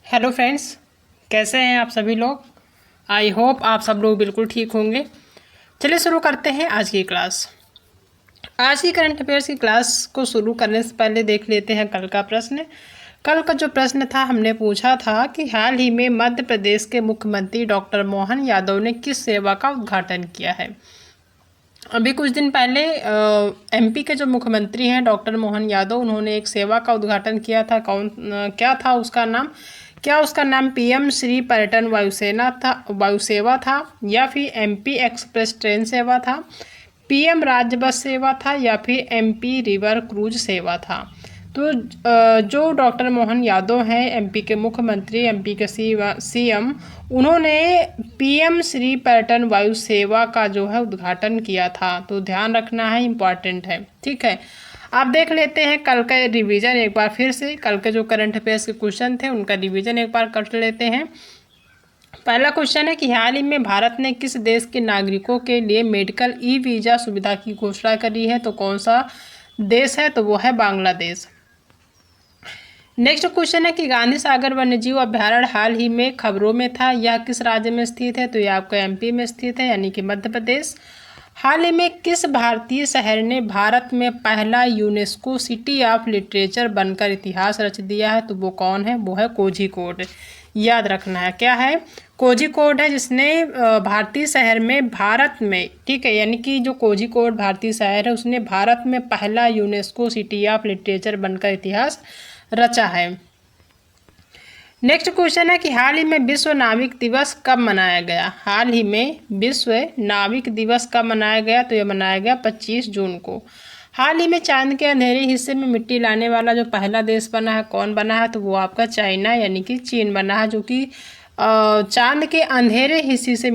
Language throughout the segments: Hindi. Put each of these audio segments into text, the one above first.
हेलो फ्रेंड्स, कैसे हैं आप सभी लोग। आई होप आप सब लोग बिल्कुल ठीक होंगे। चलिए शुरू करते हैं आज की क्लास। आज की करंट अफेयर्स की क्लास को शुरू करने से पहले देख लेते हैं कल का प्रश्न। कल का जो प्रश्न था, हमने पूछा था कि हाल ही में मध्य प्रदेश के मुख्यमंत्री डॉक्टर मोहन यादव ने किस सेवा का उद्घाटन किया है। अभी कुछ दिन पहले एमपी के जो मुख्यमंत्री हैं डॉक्टर मोहन यादव, उन्होंने एक सेवा का उद्घाटन किया था। क्या था उसका नाम? क्या उसका नाम पीएम श्री पर्यटन वायुसेवा था, या फिर एमपी एक्सप्रेस ट्रेन सेवा था, पीएम राज्य बस सेवा था, या फिर एमपी रिवर क्रूज सेवा था। तो जो डॉक्टर मोहन यादव हैं एमपी के मुख्यमंत्री, एमपी के सीएम, उन्होंने पीएम श्री पर्यटन वायु सेवा का जो है उद्घाटन किया था। तो ध्यान रखना है, इम्पॉर्टेंट है। ठीक है, आप देख लेते हैं कल का रिवीजन एक बार फिर से। कल के जो करंट अफेयर्स के क्वेश्चन थे उनका रिवीजन एक बार कर लेते हैं। पहला क्वेश्चन है कि हाल ही में भारत ने किस देश के नागरिकों के लिए मेडिकल ई वीज़ा सुविधा की घोषणा करी है। तो कौन सा देश है? तो वो है बांग्लादेश। नेक्स्ट क्वेश्चन है कि गांधी सागर वन्यजीव अभ्यारण्य हाल ही में खबरों में था, यह किस राज्य में स्थित है। तो यह आपका एमपी में स्थित है, यानी कि मध्य प्रदेश। हाल ही में किस भारतीय शहर ने भारत में पहला यूनेस्को सिटी ऑफ लिटरेचर बनकर इतिहास रच दिया है। तो वो कौन है? वो है कोझिकोड। याद रखना है, क्या है? कोझिकोड है, जिसने भारतीय शहर में भारत में, ठीक है, यानी कि जो कोझिकोड भारतीय शहर है उसने भारत में पहला यूनेस्को सिटी ऑफ लिटरेचर बनकर इतिहास रचा है। नेक्स्ट क्वेश्चन है कि हाल ही में विश्व नाविक दिवस कब मनाया गया। हाल ही में विश्व नाविक दिवस कब मनाया गया? तो यह मनाया गया 25 जून को। हाल ही में चांद के अंधेरे हिस्से में मिट्टी लाने वाला जो पहला देश बना है, कौन बना है? तो वो आपका चाइना यानी कि चीन बना है, जो कि चांद के अंधेरे हिस्से से,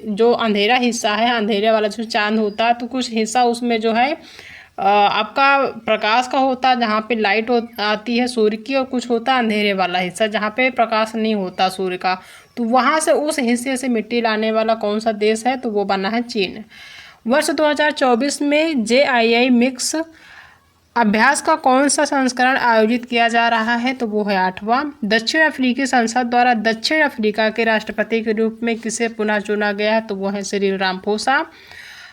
जो अंधेरा हिस्सा है, अंधेरे वाला जो चांद होता है, तो कुछ हिस्सा उसमें जो है आपका प्रकाश का होता है, जहाँ पे लाइट आती है सूर्य की, और कुछ होता है अंधेरे वाला हिस्सा जहाँ पे प्रकाश नहीं होता सूर्य का। तो वहाँ से, उस हिस्से से मिट्टी लाने वाला कौन सा देश है? तो वो बना है चीन। वर्ष 2024 में JII मिक्स अभ्यास का कौन सा संस्करण आयोजित किया जा रहा है? तो वो है 8वां। दक्षिण अफ्रीकी संसद द्वारा दक्षिण अफ्रीका के राष्ट्रपति के रूप में किसे पुनः चुना गया है? तो वो है सिरिल रामाफोसा।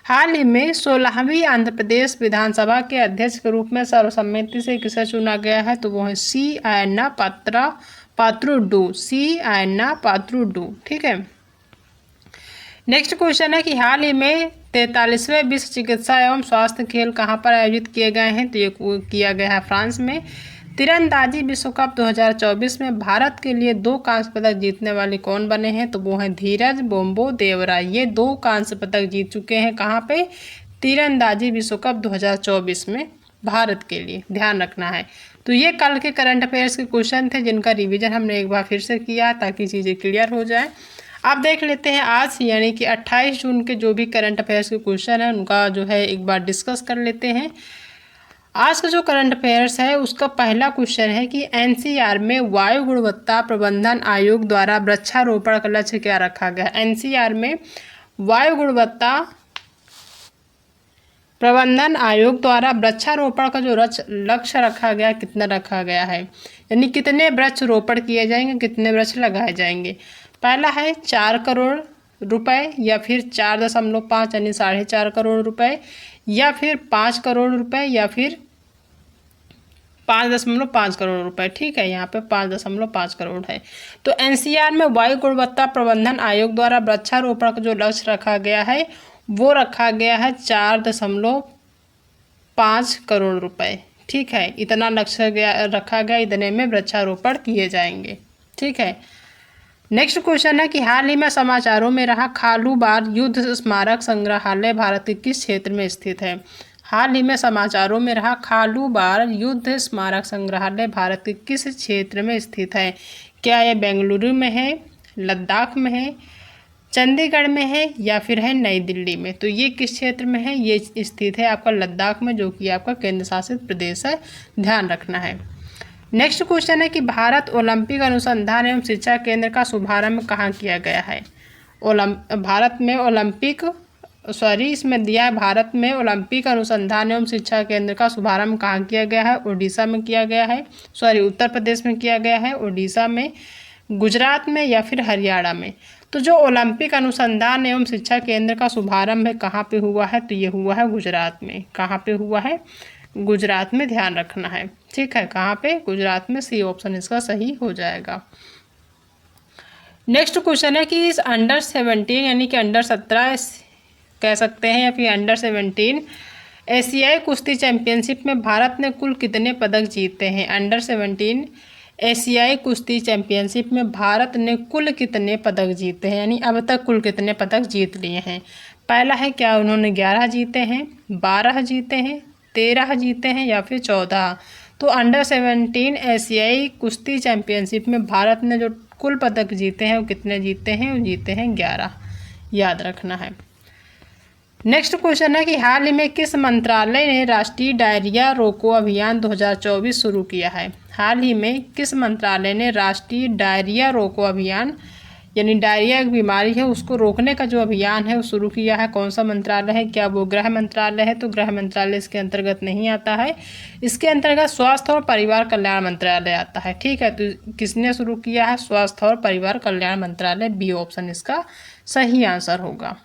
हाल ही में 16वीं आंध्र प्रदेश विधानसभा के अध्यक्ष के रूप में सर्वसम्मति से किसे चुना गया है? तो वो है सी आयन्ना पात्रुडू। सी आयन्ना पात्रुडू, ठीक है। नेक्स्ट क्वेश्चन है कि हाल ही में 43वें विश्व चिकित्सा एवं स्वास्थ्य खेल कहाँ पर आयोजित किए गए हैं? तो ये किया गया है फ्रांस में। तीरंदाजी विश्व कप 2024 में भारत के लिए 2 कांस्य पदक जीतने वाले कौन बने हैं? तो वो हैं धीरज बोम्बो देवरा। ये 2 कांस्य पदक जीत चुके हैं। कहाँ पे? तीरंदाजी विश्व कप 2024 में भारत के लिए, ध्यान रखना है। तो ये कल के करंट अफेयर्स के क्वेश्चन थे, जिनका रिवीजन हमने एक बार फिर से किया ताकि चीज़ें क्लियर हो जाए। आप देख लेते हैं आज यानी कि 28 जून के जो भी करंट अफेयर्स के क्वेश्चन हैं उनका जो है एक बार डिस्कस कर लेते हैं। आज का जो करंट अफेयर्स है उसका पहला क्वेश्चन है कि एनसीआर में वायु गुणवत्ता प्रबंधन आयोग द्वारा वृक्षारोपण का लक्ष्य क्या रखा गया? एनसीआर में वायु गुणवत्ता प्रबंधन आयोग द्वारा वृक्षारोपण का जो लक्ष्य रखा गया, कितना रखा गया है, यानी कितने वृक्ष रोपण किए जाएंगे, कितने वृक्ष लगाए जाएंगे। पहला है 4 करोड़ रुपए, या फिर 4.5 यानी 4.5 करोड़ रुपए, या फिर 5 करोड़ रुपए, या फिर 5.5 करोड़ रुपए। ठीक है, यहाँ पे 5.5 करोड़ है। तो एनसीआर में वायु गुणवत्ता प्रबंधन आयोग द्वारा वृक्षारोपण का जो लक्ष्य रखा गया है वो रखा गया है 4.5 करोड़ रुपए। ठीक है, इतना लक्ष्य रखा गया, इतने में वृक्षारोपण किए जाएंगे। ठीक है। नेक्स्ट क्वेश्चन है कि हाल ही में समाचारों में रहा खालूबार युद्ध स्मारक संग्रहालय भारत के किस क्षेत्र में स्थित है? हाल ही में समाचारों में रहा खालूबार युद्ध स्मारक संग्रहालय भारत के किस क्षेत्र में स्थित है? क्या यह बेंगलुरु में है, लद्दाख में है, चंडीगढ़ में है, या फिर है नई दिल्ली में? तो ये किस क्षेत्र में है? ये स्थित है आपका लद्दाख में, जो कि आपका केंद्र शासित प्रदेश है, ध्यान रखना है। नेक्स्ट क्वेश्चन है कि भारत ओलंपिक अनुसंधान एवं शिक्षा केंद्र का शुभारंभ कहाँ किया गया है? भारत में ओलंपिक इसमें दिया है भारत में ओलंपिक अनुसंधान एवं शिक्षा केंद्र का शुभारंभ कहाँ किया गया है? उड़ीसा में किया गया है, उत्तर प्रदेश में किया गया है, उड़ीसा में, गुजरात में या फिर हरियाणा में। तो जो ओलंपिक अनुसंधान एवं शिक्षा केंद्र का शुभारंभ है कहाँ पे हुआ है? तो ये हुआ है गुजरात में। कहाँ पे हुआ है? गुजरात में, ध्यान रखना है। ठीक है, कहाँ पे? गुजरात में। सी ऑप्शन इसका सही हो जाएगा। नेक्स्ट क्वेश्चन है कि इस अंडर 17 यानी कि अंडर 17 कह सकते हैं या फिर अंडर 17 एशियाई कुश्ती चैंपियनशिप में भारत ने कुल कितने पदक जीते हैं? अंडर 17 एशियाई कुश्ती चैंपियनशिप में भारत ने कुल कितने पदक जीते हैं, यानी अब तक कुल कितने पदक जीत लिए हैं? पहला है, क्या उन्होंने 11 जीते हैं, 12 जीते हैं, 13 जीते हैं या फिर 14? तो अंडर 17 एशियाई कुश्ती चैंपियनशिप में भारत ने जो कुल पदक जीते हैं वो कितने जीते हैं? वो जीते हैं 11, याद रखना है। नेक्स्ट क्वेश्चन है कि हाल ही में किस मंत्रालय ने राष्ट्रीय डायरिया रोको अभियान 2024 शुरू किया है? हाल ही में किस मंत्रालय ने राष्ट्रीय डायरिया रोको अभियान, यानी डायरिया एक बीमारी है उसको रोकने का जो अभियान है वो शुरू किया है? कौन सा मंत्रालय है? क्या वो गृह मंत्रालय है? तो गृह मंत्रालय इसके अंतर्गत नहीं आता है। इसके अंतर्गत स्वास्थ्य और परिवार कल्याण मंत्रालय आता है। ठीक है, तो किसने शुरू किया है? स्वास्थ्य और परिवार कल्याण मंत्रालय। बी ऑप्शन इसका सही आंसर होगा।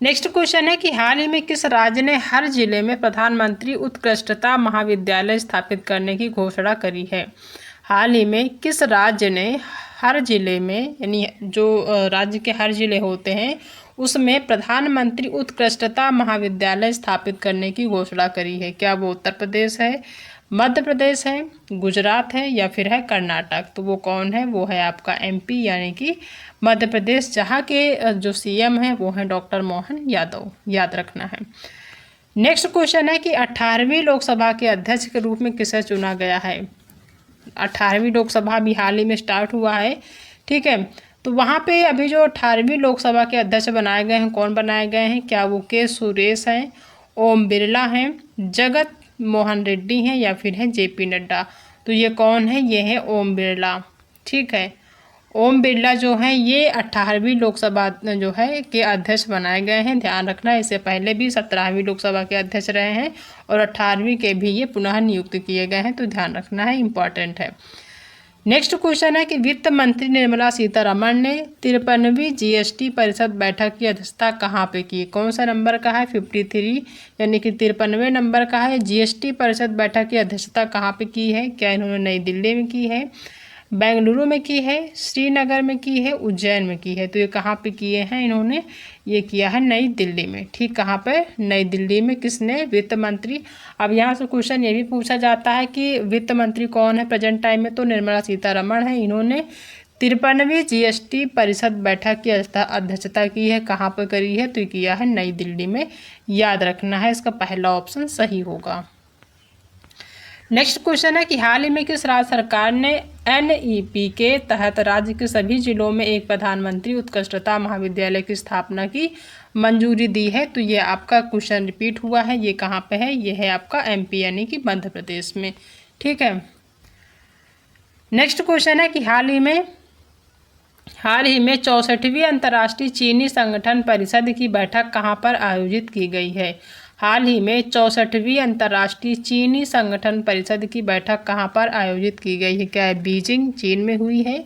नेक्स्ट क्वेश्चन है कि हाल ही में किस राज्य ने हर जिले में प्रधानमंत्री उत्कृष्टता महाविद्यालय स्थापित करने की घोषणा करी है? हाल ही में किस राज्य ने हर जिले में, यानी जो राज्य के हर जिले होते हैं उसमें प्रधानमंत्री उत्कृष्टता महाविद्यालय स्थापित करने की घोषणा करी है? क्या वो उत्तर प्रदेश है, मध्य प्रदेश है, गुजरात है या फिर है कर्नाटक? तो वो कौन है? वो है आपका एमपी यानी कि मध्य प्रदेश, जहाँ के जो सीएम हैं वो हैं डॉक्टर मोहन यादव, याद रखना है। नेक्स्ट क्वेश्चन है कि 18वीं लोकसभा के अध्यक्ष के रूप में किसे चुना गया है? 18वीं लोकसभा भी हाल ही में स्टार्ट हुआ है। ठीक है, तो वहाँ पे अभी जो 18वीं लोकसभा के अध्यक्ष बनाए गए हैं, कौन बनाए गए हैं? क्या वो के सुरेश हैं, ओम बिरला हैं, जगत मोहन रेड्डी हैं या फिर है जेपी नड्डा? तो ये कौन है? ये है ओम बिरला। ठीक है, ओम बिरला जो हैं ये 18वीं लोकसभा जो है के अध्यक्ष बनाए गए हैं, ध्यान रखना। इससे पहले भी 17वीं लोकसभा के अध्यक्ष रहे हैं और 18वीं के भी ये पुनः नियुक्त किए गए हैं, तो ध्यान रखना है, इम्पॉर्टेंट है। नेक्स्ट क्वेश्चन है कि वित्त मंत्री निर्मला सीतारमण ने 53वीं जीएसटी परिषद बैठक की अध्यक्षता कहाँ पे की? कौन सा नंबर का है? 53, यानी कि 53वें नंबर का है। जीएसटी परिषद बैठक की अध्यक्षता कहाँ पे की है? क्या इन्होंने नई दिल्ली में की है, बेंगलुरु में की है, श्रीनगर में की है, उज्जैन में की है? तो ये कहाँ पे किए हैं इन्होंने? ये किया है नई दिल्ली में। ठीक, कहाँ पे? नई दिल्ली में। किसने? वित्त मंत्री। अब यहाँ से क्वेश्चन ये भी पूछा जाता है कि वित्त मंत्री कौन है प्रेजेंट टाइम में? तो निर्मला सीतारमण है। इन्होंने 53वीं जीएसटी परिषद बैठक की अध्यक्षता की है। कहाँ पर करी है? तो किया है नई दिल्ली में, याद रखना है। इसका पहला ऑप्शन सही होगा। नेक्स्ट क्वेश्चन है कि हाल ही में किस राज्य सरकार ने एनईपी के तहत राज्य के सभी जिलों में एक प्रधानमंत्री उत्कृष्टता महाविद्यालय की स्थापना की मंजूरी दी है? तो ये आपका क्वेश्चन रिपीट हुआ है। ये कहाँ पे है? ये है आपका एमपी यानी कि मध्य प्रदेश में। ठीक है, नेक्स्ट क्वेश्चन है कि हाल ही में 64वीं अंतर्राष्ट्रीय चीनी संगठन परिषद की बैठक कहाँ पर आयोजित की गई है? हाल ही में 64वीं अंतर्राष्ट्रीय चीनी संगठन परिषद की बैठक कहाँ पर आयोजित की गई है? क्या है? बीजिंग चीन में हुई है,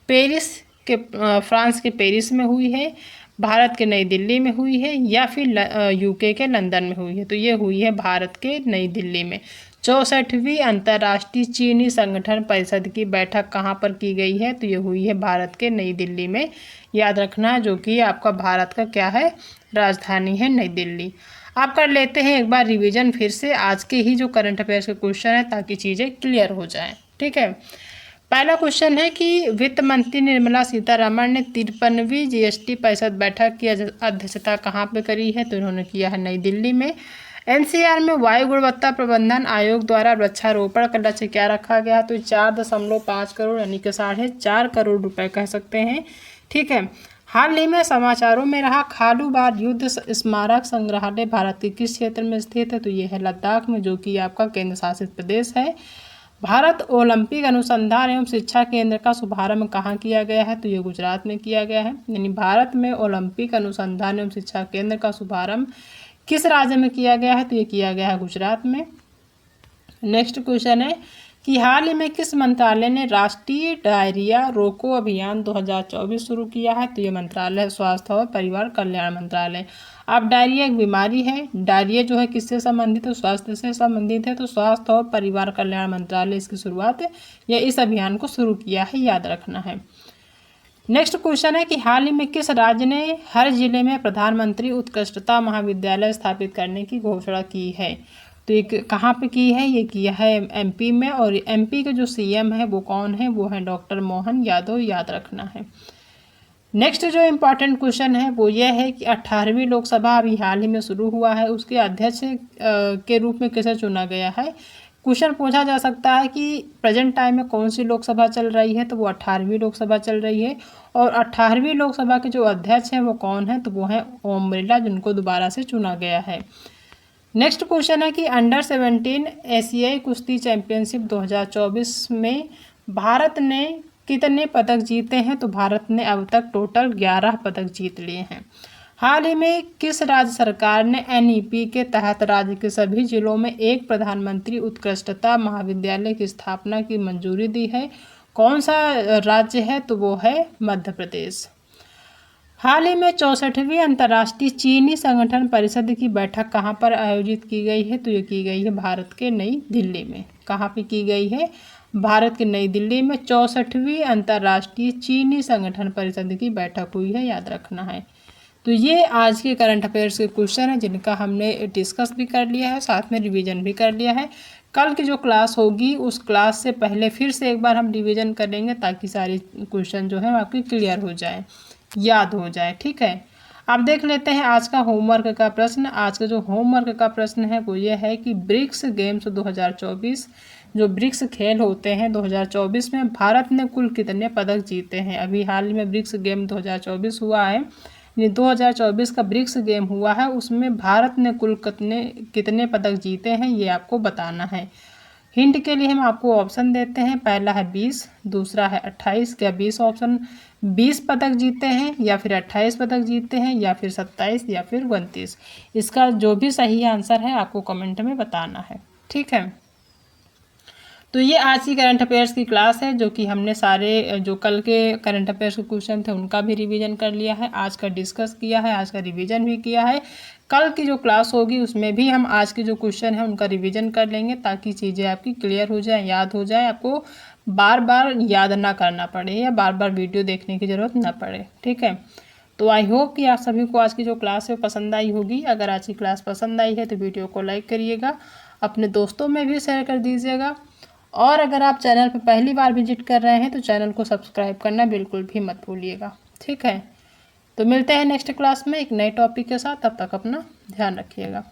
पेरिस के फ्रांस के पेरिस में हुई है, भारत के नई दिल्ली में हुई है या फिर यूके के लंदन में हुई है? तो ये हुई है भारत के नई दिल्ली में। 64वीं अंतर्राष्ट्रीय चीनी संगठन परिषद की बैठक कहाँ पर की गई है? तो ये हुई है भारत के नई दिल्ली में, याद रखना, जो कि आपका भारत का क्या है? राजधानी है नई दिल्ली। आप कर लेते हैं एक बार रिवीजन फिर से आज के ही जो करंट अफेयर्स के क्वेश्चन है, ताकि चीज़ें क्लियर हो जाएं। ठीक है, पहला क्वेश्चन है कि वित्त मंत्री निर्मला सीतारमण ने 53वीं जीएसटी परिषद बैठक की अध्यक्षता कहाँ पे करी है? तो इन्होंने किया है नई दिल्ली में। एनसीआर में वायु गुणवत्ता प्रबंधन आयोग द्वारा वृक्षारोपण का लक्ष्य क्या रखा गया? तो 4.5 करोड़ यानी कि 4.5 करोड़ रुपए कह सकते हैं। ठीक है, हाल ही में समाचारों में रहा खालूबार युद्ध स्मारक संग्रहालय भारत के किस क्षेत्र में स्थित है? तो ये है लद्दाख में, जो कि आपका केंद्र शासित प्रदेश है। भारत ओलंपिक अनुसंधान एवं शिक्षा केंद्र का शुभारंभ कहाँ किया गया है? तो ये गुजरात में किया गया है। यानी भारत में ओलंपिक अनुसंधान एवं शिक्षा केंद्र का शुभारंभ किस राज्य में किया गया है? तो ये किया गया है गुजरात में। नेक्स्ट क्वेश्चन है कि हाल ही में किस मंत्रालय ने राष्ट्रीय डायरिया रोको अभियान 2024 शुरू किया है? तो ये मंत्रालय स्वास्थ्य और परिवार कल्याण मंत्रालय। अब डायरिया एक बीमारी है। डायरिया जो है किससे संबंधित है? स्वास्थ्य से संबंधित है। तो स्वास्थ्य और परिवार कल्याण मंत्रालय इसकी शुरुआत या इस अभियान को शुरू किया है, याद रखना है। नेक्स्ट क्वेश्चन है कि हाल ही में किस राज्य ने हर जिले में प्रधानमंत्री उत्कृष्टता महाविद्यालय स्थापित करने की घोषणा की है? तो ये कहाँ पे की है? ये किया है एमपी में, और एमपी के जो सीएम है वो कौन है? वो है डॉक्टर मोहन यादव, याद रखना है। नेक्स्ट जो इम्पॉर्टेंट क्वेश्चन है वो ये है कि 18वीं लोकसभा अभी हाल ही में शुरू हुआ है, उसके अध्यक्ष के रूप में किसे चुना गया है? क्वेश्चन पूछा जा सकता है कि प्रेजेंट टाइम में कौन सी लोकसभा चल रही है? तो वो 18वीं लोकसभा चल रही है, और 18वीं लोकसभा के जो अध्यक्ष हैं वो कौन है? तो वो हैं ओम बिरला, जिनको दोबारा से चुना गया है। नेक्स्ट क्वेश्चन है कि अंडर 17 एशियाई कुश्ती चैंपियनशिप 2024 में भारत ने कितने पदक जीते हैं? तो भारत ने अब तक टोटल 11 पदक जीत लिए हैं। हाल ही में किस राज्य सरकार ने एनईपी के तहत राज्य के सभी जिलों में एक प्रधानमंत्री उत्कृष्टता महाविद्यालय की स्थापना की मंजूरी दी है? कौन सा राज्य है? तो वो है मध्य प्रदेश। हाल ही में 64वीं अंतर्राष्ट्रीय चीनी संगठन परिषद की बैठक कहाँ पर आयोजित की गई है? तो ये की गई है भारत के नई दिल्ली में। कहाँ पे की गई है? भारत के नई दिल्ली में 64वीं अंतर्राष्ट्रीय चीनी संगठन परिषद की बैठक हुई है, याद रखना है। तो ये आज के करंट अफेयर्स के क्वेश्चन हैं जिनका हमने डिस्कस भी कर लिया है, साथ में रिवीजन भी कर लिया है। कल की जो क्लास होगी उस क्लास से पहले फिर से एक बार हम रिवीजन करेंगे ताकि सारी क्वेश्चन जो है आपकी क्लियर हो जाए, याद हो जाए। ठीक है, अब देख लेते हैं आज का होमवर्क का प्रश्न। आज का जो होमवर्क का प्रश्न है वो ये है कि ब्रिक्स गेम्स 2024, जो ब्रिक्स खेल होते हैं 2024 में भारत ने कुल कितने पदक जीते हैं? अभी हाल ही में ब्रिक्स गेम 2024 हुआ है, ये 2024 का ब्रिक्स गेम हुआ है, उसमें भारत ने कुल कितने पदक जीते हैं ये आपको बताना है। हिंट के लिए हम आपको ऑप्शन देते हैं, पहला है 20, दूसरा है 28। क्या 20 ऑप्शन 20 पदक जीते हैं, या फिर 28 पदक जीते हैं, या फिर 27, या फिर 29? इसका जो भी सही आंसर है आपको कमेंट में बताना है। ठीक है, तो ये आज की करंट अफेयर्स की क्लास है, जो कि हमने सारे जो कल के करंट अफेयर्स के क्वेश्चन थे उनका भी रिवीजन कर लिया है, आज का डिस्कस किया है, आज का रिवीजन भी किया है। कल की जो क्लास होगी उसमें भी हम आज के जो क्वेश्चन हैं उनका रिवीजन कर लेंगे ताकि चीज़ें आपकी क्लियर हो जाए, याद हो जाए, आपको बार बार याद ना करना पड़े या बार बार वीडियो देखने की ज़रूरत ना पड़े। ठीक है, तो आई होप कि आप सभी को आज की जो क्लास है पसंद आई होगी। अगर आज की क्लास पसंद आई है तो वीडियो को लाइक करिएगा, अपने दोस्तों में भी शेयर कर दीजिएगा, और अगर आप चैनल पर पहली बार विजिट कर रहे हैं तो चैनल को सब्सक्राइब करना बिल्कुल भी मत भूलिएगा। ठीक है, तो मिलते हैं नेक्स्ट क्लास में एक नए टॉपिक के साथ। तब तक अपना ध्यान रखिएगा।